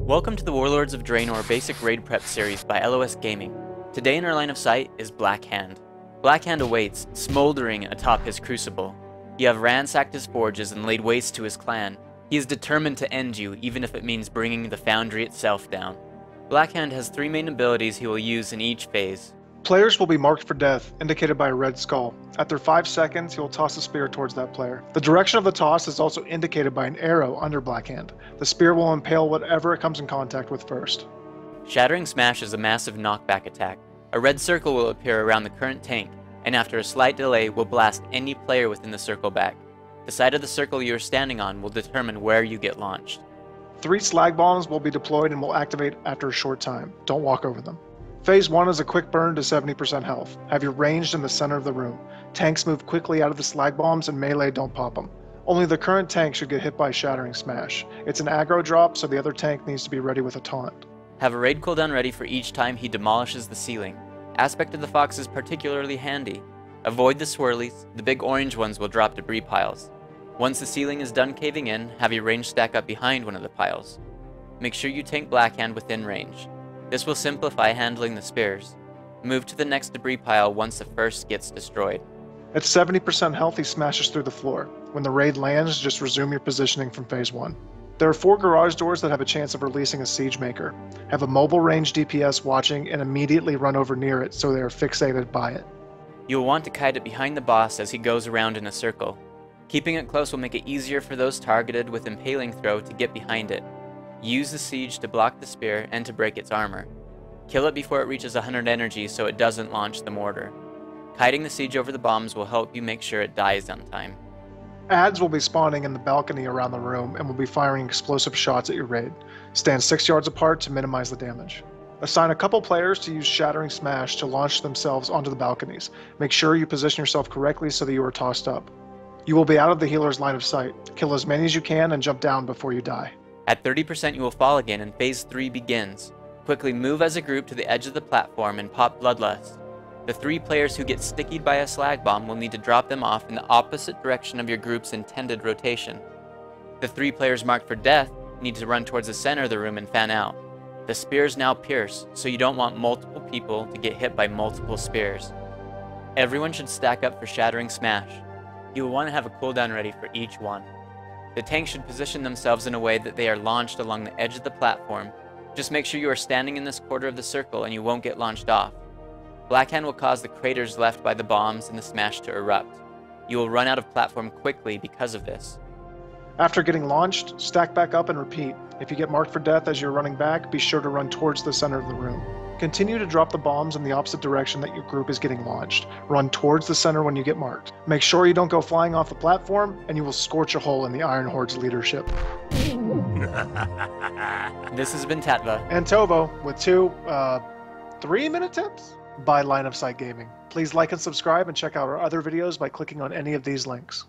Welcome to the Warlords of Draenor Basic Raid Prep series by LOS Gaming. Today in our line of sight is Black Hand. Black Hand awaits, smoldering atop his crucible. You have ransacked his forges and laid waste to his clan. He is determined to end you, even if it means bringing the foundry itself down. Black Hand has three main abilities he will use in each phase. Players will be marked for death, indicated by a red skull. After 5 seconds, he will toss a spear towards that player. The direction of the toss is also indicated by an arrow under Black Hand. The spear will impale whatever it comes in contact with first. Shattering Smash is a massive knockback attack. A red circle will appear around the current tank, and after a slight delay will blast any player within the circle back. The side of the circle you are standing on will determine where you get launched. 3 slag bombs will be deployed and will activate after a short time. Don't walk over them. Phase 1 is a quick burn to 70% health. Have you ranged in the center of the room. Tanks move quickly out of the slag bombs and melee don't pop them. Only the current tank should get hit by Shattering Smash. It's an aggro drop, so the other tank needs to be ready with a taunt. Have a raid cooldown ready for each time he demolishes the ceiling. Aspect of the Fox is particularly handy. Avoid the swirlies, the big orange ones will drop debris piles. Once the ceiling is done caving in, have your range stack up behind one of the piles. Make sure you tank Black Hand within range. This will simplify handling the spears. Move to the next debris pile once the first gets destroyed. At 70% health, he smashes through the floor. When the raid lands, just resume your positioning from phase 1. There are 4 garage doors that have a chance of releasing a siege maker. Have a mobile range DPS watching and immediately run over near it so they are fixated by it. You will want to kite it behind the boss as he goes around in a circle. Keeping it close will make it easier for those targeted with impaling throw to get behind it. Use the siege to block the spear and to break its armor. Kill it before it reaches 100 energy so it doesn't launch the mortar. Kiting the siege over the bombs will help you make sure it dies on time. Adds will be spawning in the balcony around the room and will be firing explosive shots at your raid. Stand 6 yards apart to minimize the damage. Assign a couple players to use Shattering Smash to launch themselves onto the balconies. Make sure you position yourself correctly so that you are tossed up. You will be out of the healer's line of sight. Kill as many as you can and jump down before you die. At 30% you will fall again and phase 3 begins. Quickly move as a group to the edge of the platform and pop Bloodlust. The 3 players who get stickied by a slag bomb will need to drop them off in the opposite direction of your group's intended rotation. The 3 players marked for death need to run towards the center of the room and fan out. The spears now pierce, so you don't want multiple people to get hit by multiple spears. Everyone should stack up for Shattering Smash. You will want to have a cooldown ready for each one. The tanks should position themselves in a way that they are launched along the edge of the platform. Just make sure you are standing in this quarter of the circle and you won't get launched off. Black Hand will cause the craters left by the bombs and the smash to erupt. You will run out of platform quickly because of this. After getting launched, stack back up and repeat. If you get marked for death as you're running back, be sure to run towards the center of the room. Continue to drop the bombs in the opposite direction that your group is getting launched. Run towards the center when you get marked. Make sure you don't go flying off the platform, and you will scorch a hole in the Iron Horde's leadership. This has been Tatva. And Tovo with 2 3-minute tips by Line of Sight Gaming. Please like and subscribe and check out our other videos by clicking on any of these links.